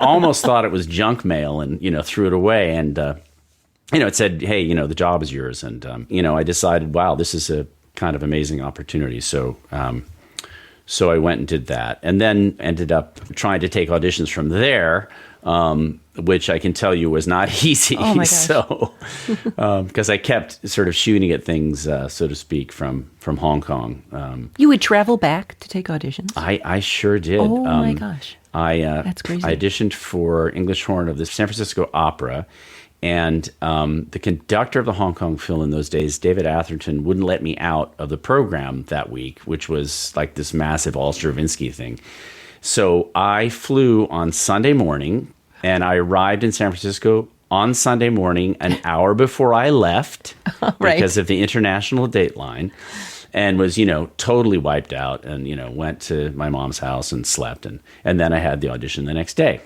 almost thought it was junk mail and, threw it away. And, it said, hey, the job is yours. And, I decided, wow, this is a kind of amazing opportunity. So I went and did that, and then ended up trying to take auditions from there, which I can tell you was not easy. Oh my gosh. So, because I kept sort of shooting at things, so to speak, from Hong Kong. You would travel back to take auditions? I sure did. Oh my gosh. That's crazy. I auditioned for English horn of the San Francisco Opera. And the conductor of the Hong Kong Phil in those days, David Atherton, wouldn't let me out of the program that week, which was like this massive all-Stravinsky thing. So I flew on Sunday morning, and I arrived in San Francisco on Sunday morning an hour before I left Right. because of the international dateline, and was, totally wiped out, and, went to my mom's house and slept. And then I had the audition the next day,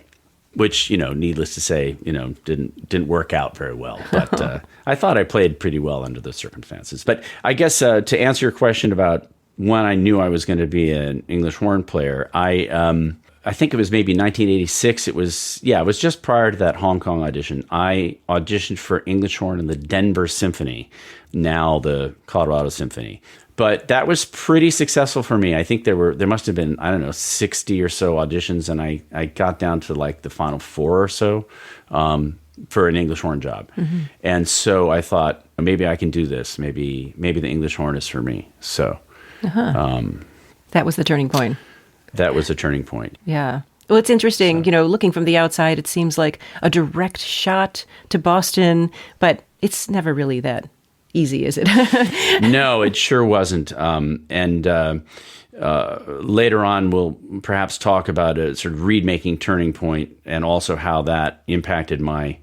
which, needless to say, didn't work out very well. But I thought I played pretty well under the circumstances. But I guess to answer your question about when I knew I was going to be an English horn player, I think it was maybe 1986. It was just prior to that Hong Kong audition. I auditioned for English horn in the Denver Symphony, now the Colorado Symphony. But that was pretty successful for me. I think there must have been, 60 or so auditions, and I got down to like the final 4 or so for an English horn job. Mm-hmm. And so I thought, maybe I can do this. Maybe the English horn is for me. So that was the turning point. That was a turning point. Yeah. Well, it's interesting, looking from the outside, it seems like a direct shot to Boston, but it's never really that easy, is it? No, it sure wasn't. And later on, we'll perhaps talk about a sort of reed-making turning point, and also how that impacted my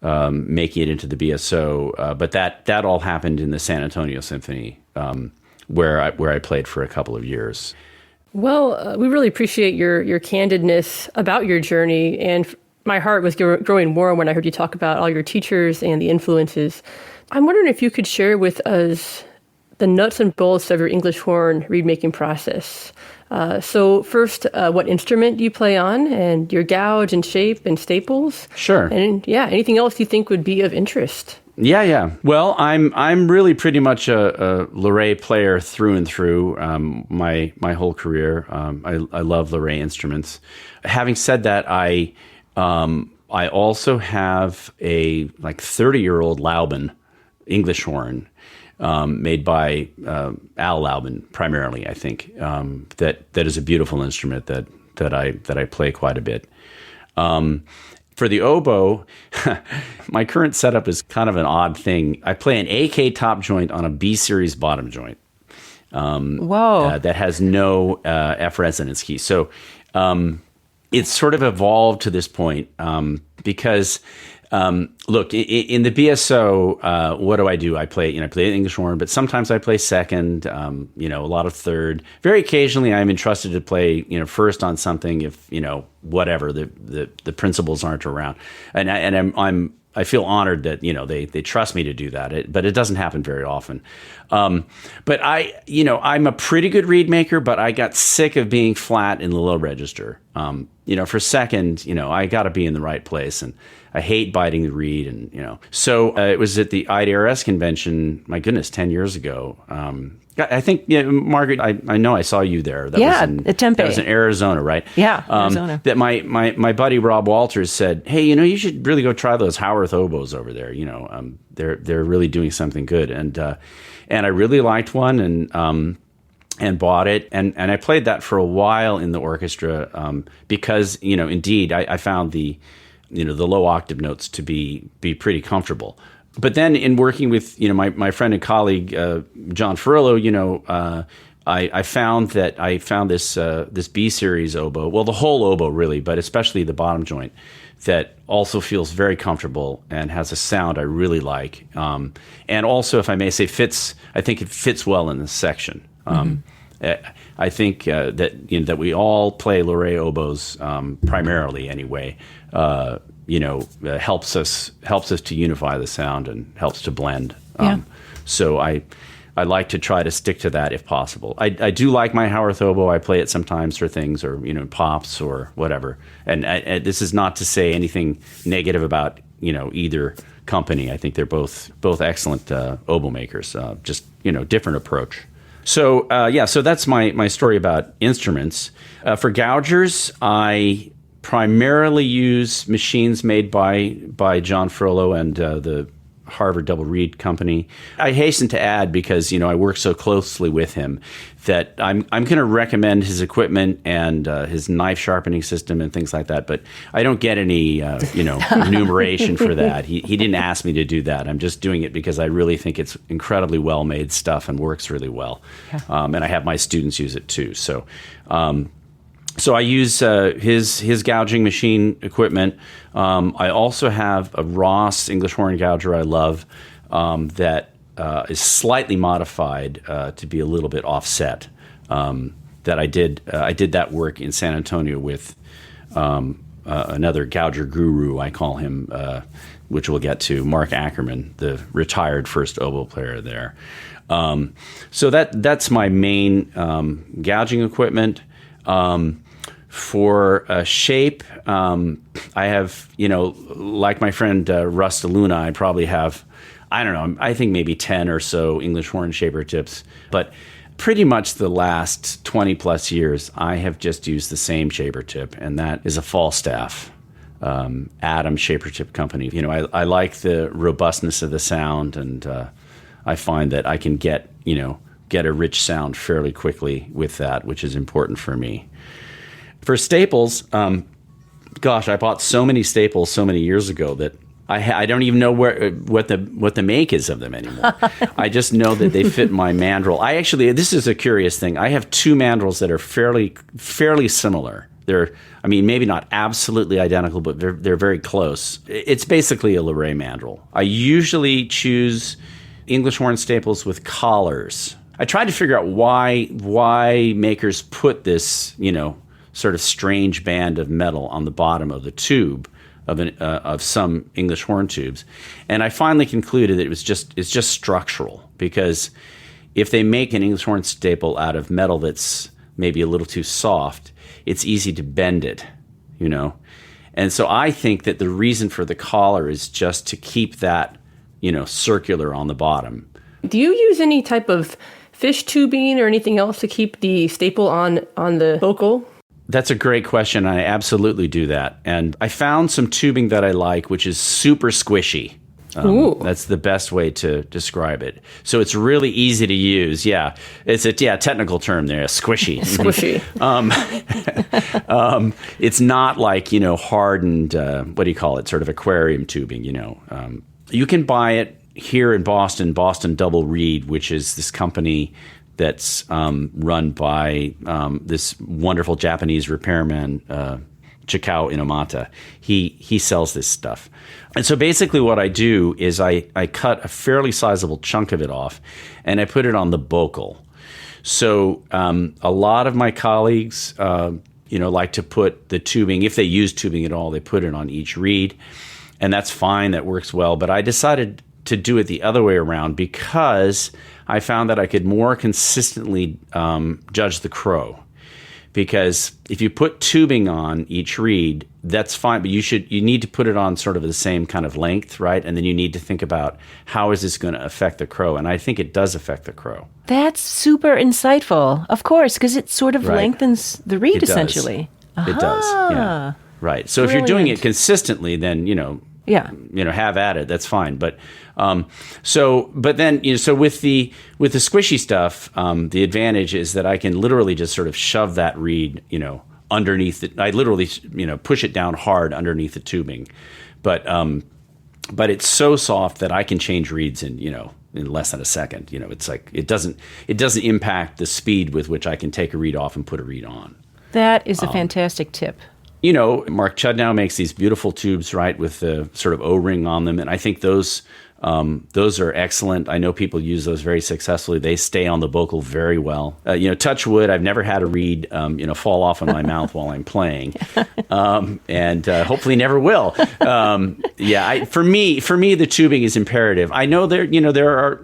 making it into the BSO. But that all happened in the San Antonio Symphony, where I played for a couple of years. Well, we really appreciate your candidness about your journey, and my heart was growing warm when I heard you talk about all your teachers and the influences. I'm wondering if you could share with us the nuts and bolts of your English horn reed-making process. So first, what instrument do you play on, and your gauge and shape and staples? Sure. And anything else you think would be of interest? Yeah. Well, I'm really pretty much a Larrey player through and through. My whole career, I love Larrey instruments. Having said that, I also have a 30-year-old Laubin English horn, made by Al Laubin primarily, I think. That is a beautiful instrument that I play quite a bit. For the oboe, my current setup is kind of an odd thing. I play an AK top joint on a B series bottom joint. Whoa! That has no F resonance key. So it's sort of evolved to this point because. Look, in the BSO, what do? I play English horn, but sometimes I play second, a lot of third. Very occasionally I'm entrusted to play, first on something if, whatever, the principals aren't around. And I feel honored that, they trust me to do that, but it doesn't happen very often. But I'm a pretty good reed maker, but I got sick of being flat in the low register. For second, I got to be in the right place, and I hate biting the reed, and So it was at the IDRS convention. My goodness, 10 years ago. I think, Margaret, I know I saw you there. That was at Tempe. That was in Arizona, right? Yeah, Arizona. That my buddy Rob Walters said, hey, you should really go try those Howarth oboes over there. They're really doing something good, and I really liked one, and bought it, and I played that for a while in the orchestra because indeed I found the low octave notes to be pretty comfortable. But then in working with my friend and colleague John Ferrillo, I found this B series oboe, well, the whole oboe really, but especially the bottom joint, that also feels very comfortable and has a sound I really like, and also, if I may say, I think it fits well in this section. I think that we all play Larrey oboes primarily anyway. Helps us to unify the sound and helps to blend. So I I like to try to stick to that if possible. I do like my Howarth oboe. I play it sometimes for things, or pops or whatever. And this is not to say anything negative about either company. I think they're both excellent oboe makers. Just different approach. So so that's my story about instruments. For gougers, I primarily use machines made by John Frollo and the Harvard Double Reed Company. I hasten to add, because I work so closely with him, that I'm going to recommend his equipment and his knife sharpening system and things like that. But I don't get any remuneration for that. He didn't ask me to do that. I'm just doing it because I really think it's incredibly well made stuff and works really well. Yeah. And I have my students use it too. So I use his gouging machine equipment. I also have a Ross English horn gouger I love that is slightly modified to be a little bit offset. That I did that work in San Antonio with another gouger guru, I call him, which we'll get to, Mark Ackerman, the retired first oboe player there. So that's my main gouging equipment. For shape, I have, like my friend Russ DeLuna, I probably have, I don't know, I think maybe 10 or so English horn shaper tips. But pretty much the last 20 plus years, I have just used the same shaper tip, and that is a Falstaff Adam shaper tip company. I like the robustness of the sound, and I find that I can get a rich sound fairly quickly with that, which is important for me. For staples, I bought so many staples so many years ago that I don't even know what the make is of them anymore. I just know that they fit my mandrel. This is a curious thing. I have two mandrels that are fairly similar. They're, maybe not absolutely identical, but they're very close. It's basically a Leray mandrel. I usually choose English horn staples with collars. I tried to figure out why makers put this, sort of strange band of metal on the bottom of the tube of some English horn tubes, and I finally concluded that it's just structural, because if they make an English horn staple out of metal that's maybe a little too soft, it's easy to bend it, and so I think that the reason for the collar is just to keep that circular on the bottom. Do you use any type of fish tubing or anything else to keep the staple on the vocal? That's a great question. I absolutely do that. And I found some tubing that I like, which is super squishy. That's the best way to describe it. So it's really easy to use. Yeah, it's a technical term there, squishy. Squishy. It's not like hardened. What do you call it? Sort of aquarium tubing. You can buy it here in Boston Double Reed, which is this company that's run by this wonderful Japanese repairman, Chikao Inomata. He sells this stuff. And so basically what I do is I cut a fairly sizable chunk of it off, and I put it on the bocal. So a lot of my colleagues, like to put the tubing, if they use tubing at all, they put it on each reed, and that's fine, that works well. But I decided to do it the other way around, because I found that I could more consistently judge the crow. Because if you put tubing on each reed, that's fine, but you need to put it on sort of the same kind of length, right? And then you need to think about, how is this going to affect the crow? And I think it does affect the crow. That's super insightful, of course, because it sort of lengthens the reed, essentially. It does, yeah. Right. So Brilliant. If you're doing it consistently, then, have at it. That's fine. But so with the squishy stuff, the advantage is that I can literally just sort of shove that reed, underneath it. I literally, push it down hard underneath the tubing, but it's so soft that I can change reeds in less than a second. It's like it doesn't impact the speed with which I can take a reed off and put a reed on. That is a fantastic tip. Mark Chudnow makes these beautiful tubes, right, with the sort of O-ring on them, and I think those Those are excellent. I know people use those very successfully. They stay on the vocal very well. Touch wood, I've never had a reed, fall off in my mouth while I'm playing, and hopefully never will. For me, the tubing is imperative. I know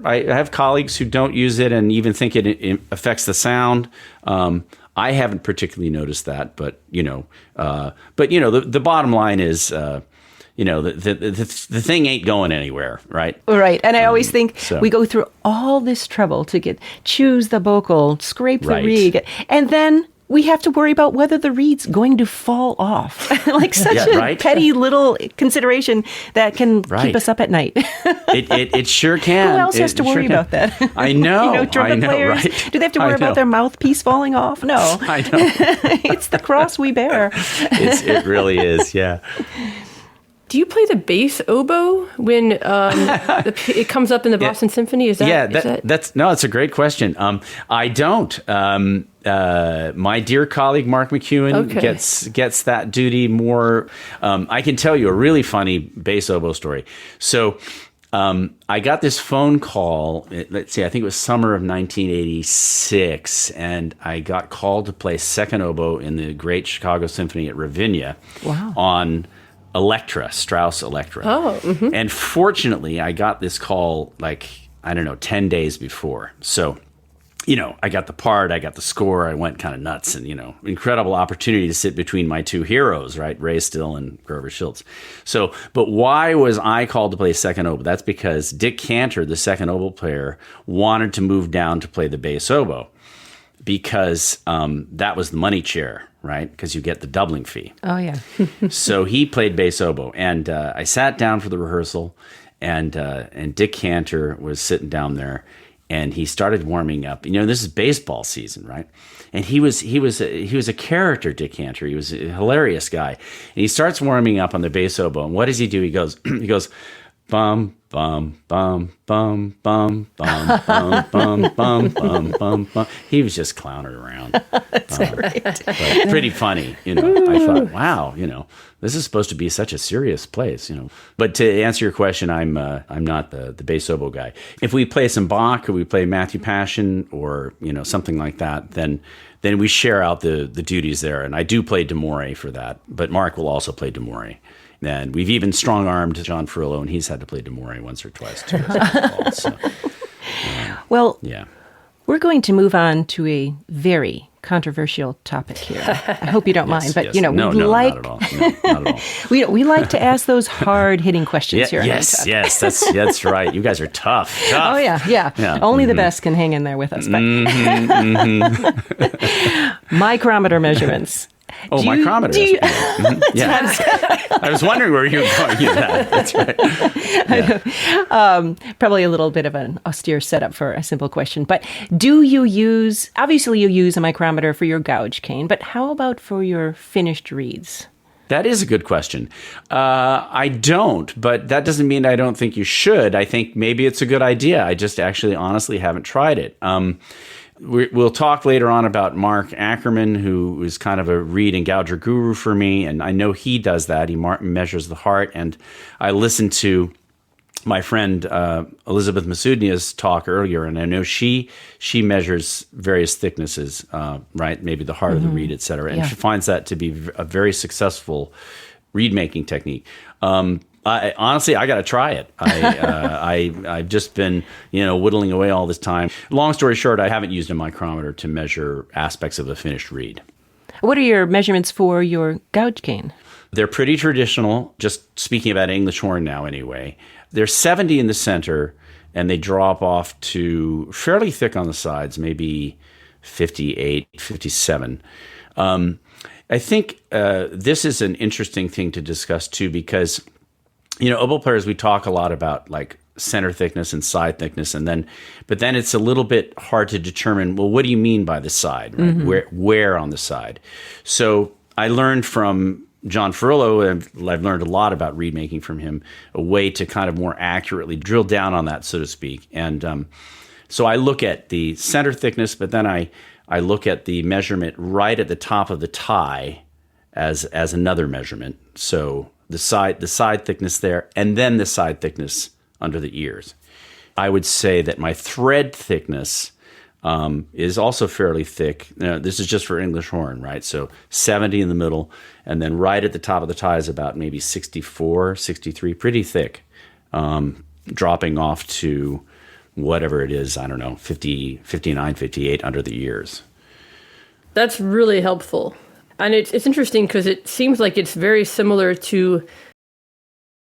I have colleagues who don't use it and even think it affects the sound. I haven't particularly noticed that, but the bottom line is, the thing ain't going anywhere, right? Right. And I always think so. We go through all this trouble to choose the vocal, scrape the Right. reed, and then we have to worry about whether the reed's going to fall off. Like such a right? petty little consideration that can Right. keep us up at night. It sure can. Who else has to worry about that? I know. Trumpet players, right? do they have to worry about their mouthpiece falling off? No. I know. It's the cross we bear. It really is, yeah. Do you play the bass oboe when it comes up in the Boston Symphony? Is that, that's a great question. I don't. My dear colleague Mark McEwen gets that duty more. I can tell you a really funny bass oboe story. So I got this phone call. Let's see, I think it was summer of 1986, and I got called to play second oboe in the Great Chicago Symphony at Ravinia. Wow. On Strauss Electra. Oh, mm-hmm. And fortunately, I got this call 10 days before. So, I got the part, I got the score, I went kind of nuts, and, incredible opportunity to sit between my two heroes, right? Ray Still and Grover Schultz. So, but why was I called to play second oboe? That's because Dick Cantor, the second oboe player, wanted to move down to play the bass oboe because that was the money chair, right? Because you get the doubling fee. Oh, yeah. So he played bass oboe, and I sat down for the rehearsal, and Dick Cantor was sitting down there, and he started warming up. This is baseball season, right? And he was a character, Dick Cantor. He was a hilarious guy, and he starts warming up on the bass oboe. And what does he do? He goes, bum bum bum bum bum bum bum bum bum bum bum bum. He was just clowning around. That's right. But pretty funny, I thought, wow, this is supposed to be such a serious place, But to answer your question, I'm not the bass oboe guy. If we play some Bach or we play Matthew Passion or something like that, then we share out the duties there. And I do play D'Amore for that, but Mark will also play D'Amore. And we've even strong-armed John Ferrillo, and he's had to play D'Amore once or twice too. Well, yeah. We're going to move on to a very controversial topic here. I hope you don't mind, but yes. not at all. No, not at all. we like to ask those hard-hitting questions here. Yes, that's right. You guys are tough. Oh yeah. Only the best can hang in there with us. But micrometer measurements. Oh, micrometer. Yeah. I was wondering where you were going with that. That's right. Yeah. Probably a little bit of an austere setup for a simple question. But obviously you use a micrometer for your gouge cane, but how about for your finished reeds? That is a good question. I don't, but that doesn't mean I don't think you should. I think maybe it's a good idea. I just actually honestly haven't tried it. We'll talk later on about Mark Ackerman, who is kind of a reed and gouger guru for me, and I know he does that. He measures the heart, and I listened to my friend Elizabeth Masudnia's talk earlier, and I know she measures various thicknesses, right? Maybe the heart of the reed, et cetera, and she finds that to be a very successful reed making technique. Honestly, I got to try it. I've just been, whittling away all this time. Long story short, I haven't used a micrometer to measure aspects of the finished reed. What are your measurements for your gouge cane? They're pretty traditional, just speaking about English horn now anyway. They're 70 in the center, and they drop off to fairly thick on the sides, maybe 58, 57. I think this is an interesting thing to discuss, too, because oboe players, we talk a lot about like center thickness and side thickness, but then it's a little bit hard to determine, well, what do you mean by the side, right? Mm-hmm. Where on the side? So I learned from John Ferrillo, and I've learned a lot about reed making from him, a way to kind of more accurately drill down on that, so to speak. And so I look at the center thickness, but then I look at the measurement right at the top of the tie as another measurement. So the side thickness there, and then the side thickness under the ears. I would say that my thread thickness is also fairly thick. Now, this is just for English horn, right? So 70 in the middle, and then right at the top of the tie is about maybe 64, 63, pretty thick, dropping off to whatever it is, I don't know, 50, 59, 58 under the ears. That's really helpful. And it's interesting because it seems like it's very similar to